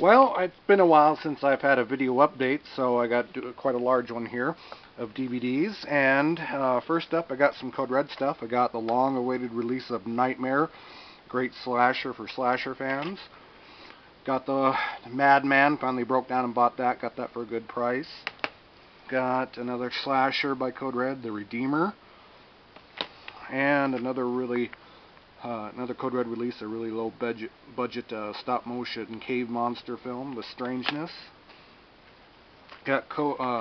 Well, it's been a while since I've had a video update, so I got quite a large one here of DVDs. And first up, I got some Code Red stuff. I got the long-awaited release of Nightmare, great slasher for slasher fans. Got the Madman, finally broke down and bought that, got that for a good price. Got another slasher by Code Red, The Redeemer. And another Code Red release, a really low budget stop motion cave monster film, The Strangeness. Got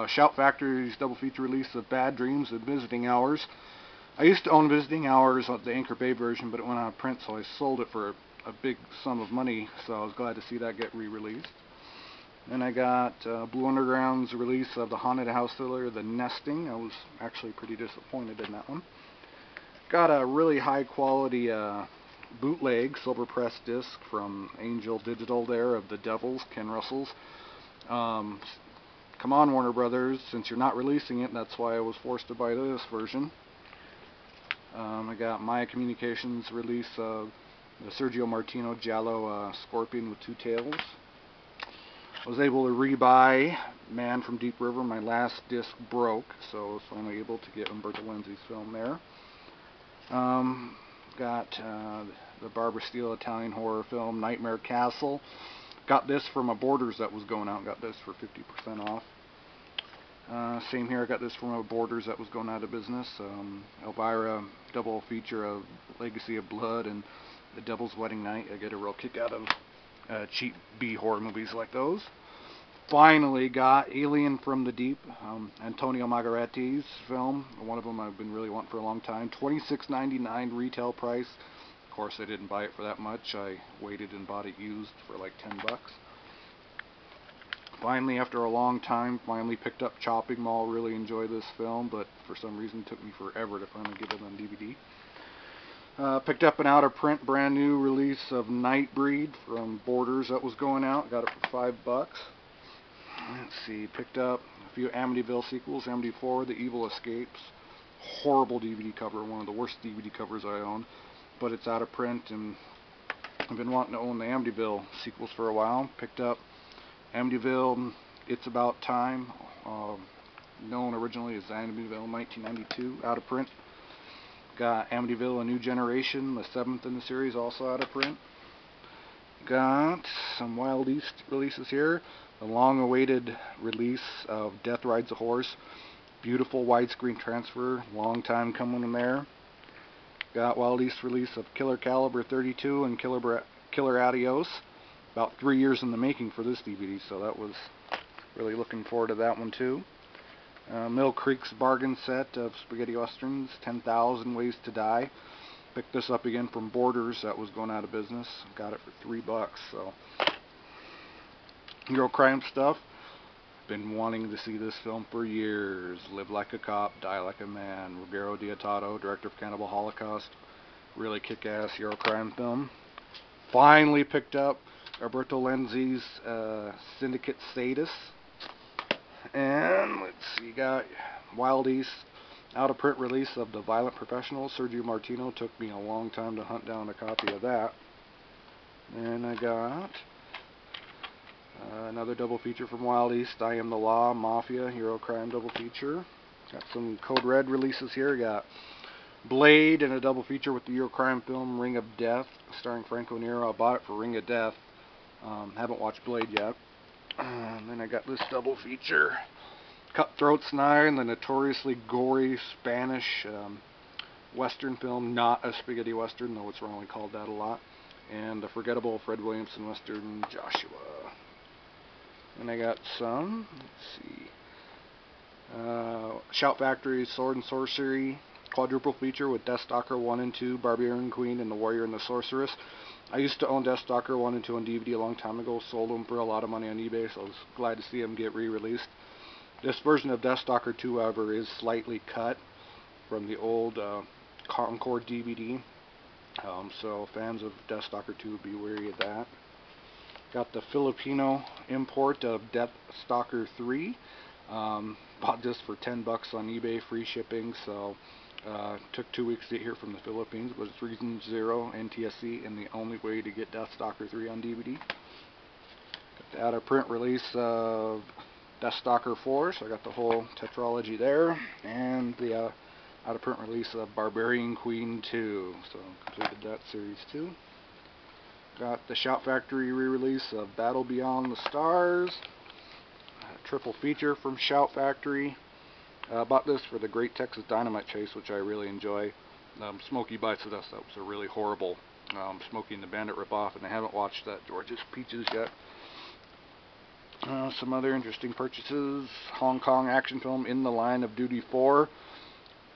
Shout Factory's double feature release of Bad Dreams and Visiting Hours. I used to own Visiting Hours, the Anchor Bay version, but it went out of print, so I sold it for a big sum of money, so I was glad to see that get re-released. Then I got Blue Underground's release of the haunted house thriller, The Nesting. I was actually pretty disappointed in that one. Got a really high quality bootleg silver press disc from Angel Digital there of The Devils, Ken Russell's. Come on, Warner Brothers, since you're not releasing it, that's why I was forced to buy this version. I got Maya Communications release of the Sergio Martino Giallo Scorpion with Two Tails. I was able to rebuy Man from Deep River. My last disc broke, so I was finally able to get Umberto Lenzi's film there. Got the Barbara Steele Italian horror film Nightmare Castle. Got this from a Borders that was going out. Got this for 50% off. Same here. I got this from a Borders that was going out of business. Elvira double feature of Legacy of Blood and The Devil's Wedding Night. I get a real kick out of cheap B horror movies like those. Finally got Alien from the Deep, Antonio Margheriti's film. One of them I've been really wanting for a long time. $26.99 retail price. Of course, I didn't buy it for that much. I waited and bought it used for like $10. Finally, after a long time, finally picked up Chopping Mall. Really enjoy this film, but for some reason it took me forever to finally get it on DVD. Picked up an out-of-print brand new release of Nightbreed from Borders that was going out. Got it for $5. Let's see, picked up a few Amityville sequels. Amityville, The Evil Escapes. Horrible DVD cover, one of the worst DVD covers I own. But it's out of print, and I've been wanting to own the Amityville sequels for a while. Picked up Amityville, It's About Time, known originally as Amityville 1992, out of print. Got Amityville, A New Generation, the 7th in the series, also out of print. Got some Wild East releases here. The long-awaited release of Death Rides a Horse. Beautiful widescreen transfer. Long time coming in there. Got Wild East release of Killer Caliber 32 and Killer Adios. About 3 years in the making for this DVD, so that was really looking forward to that one too. Mill Creek's bargain set of spaghetti westerns, 10,000 Ways to Die. Picked this up again from Borders that was going out of business. Got it for $3, so. Hero crime stuff. Been wanting to see this film for years. Live Like a Cop, Die Like a Man. Ruggero Deodato, director of Cannibal Holocaust. Really kick-ass hero crime film. Finally picked up Alberto Lenzi's Syndicate Sadist. And let's see, got Wild East out-of-print release of The Violent Professional. Sergio Martino. Took me a long time to hunt down a copy of that. And I got another double feature from Wild East, I Am the Law, Mafia, Hero Crime double feature. Got some Code Red releases here. Got Blade and a double feature with the Hero Crime film Ring of Death, starring Franco Nero. I bought it for Ring of Death. Haven't watched Blade yet. And then I got this double feature, Cutthroat's Nine, the notoriously gory Spanish Western film, not a spaghetti Western, though it's wrongly called that a lot. And the forgettable Fred Williamson Western, Joshua. And I got some, let's see, Shout Factory's Sword and Sorcery quadruple feature with Deathstalker 1 and 2, Barbarian Queen, and The Warrior and the Sorceress. I used to own Deathstalker 1 and 2 on DVD a long time ago, sold them for a lot of money on eBay, so I was glad to see them get re-released. This version of Deathstalker 2, however, is slightly cut from the old Concord DVD, so fans of Deathstalker 2 would be wary of that. Got the Filipino import of Deathstalker 3. Bought this for $10 on eBay, free shipping, so took 2 weeks to get here from the Philippines, but it's Region 0 NTSC and the only way to get Deathstalker 3 on DVD. Got out of print release of Deathstalker 4, so I got the whole tetralogy there, and the out of print release of Barbarian Queen 2, so completed that series too. Got the Shout Factory re-release of Battle Beyond the Stars, a triple feature from Shout Factory. Bought this for the Great Texas Dynamite Chase, which I really enjoy. Smokey Bites of Us, that was a really horrible Smokey and the Bandit ripoff, and I haven't watched that George's Peaches yet. Some other interesting purchases: Hong Kong action film In the Line of Duty 4.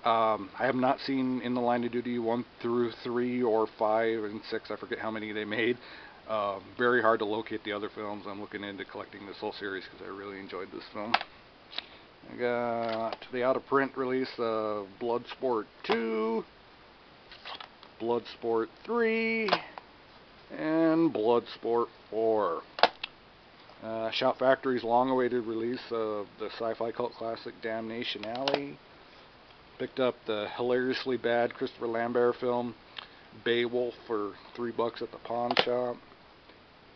I have not seen In the Line of Duty 1 through 3 or 5 and 6. I forget how many they made. Very hard to locate the other films. I'm looking into collecting this whole series because I really enjoyed this film. I got the out of print release of Bloodsport 2, Bloodsport 3, and Bloodsport 4. Shout Factory's long-awaited release of the sci-fi cult classic Damnation Alley. Picked up the hilariously bad Christopher Lambert film Beowulf for $3 at the pawn shop.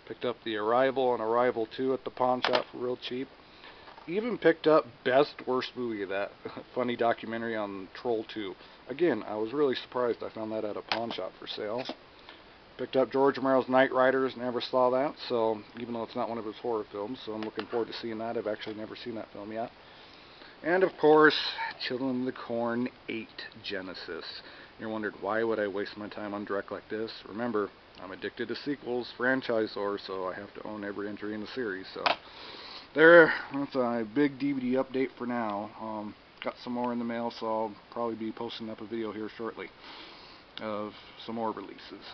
Picked up the Arrival and Arrival 2 at the pawn shop for real cheap. Even picked up Best Worst Movie, that funny documentary on Troll 2. Again, I was really surprised I found that at a pawn shop for sale. Picked up George Romero's Night Riders, never saw that, so even though it's not one of his horror films, so I'm looking forward to seeing that. I've actually never seen that film yet. And of course, Children of the Corn 8 Genesis. You're wondering, why would I waste my time on direct like this? Remember, I'm addicted to sequels, franchisor, so I have to own every entry in the series. So that's a big DVD update for now. Got some more in the mail, so I'll probably be posting up a video here shortly of some more releases.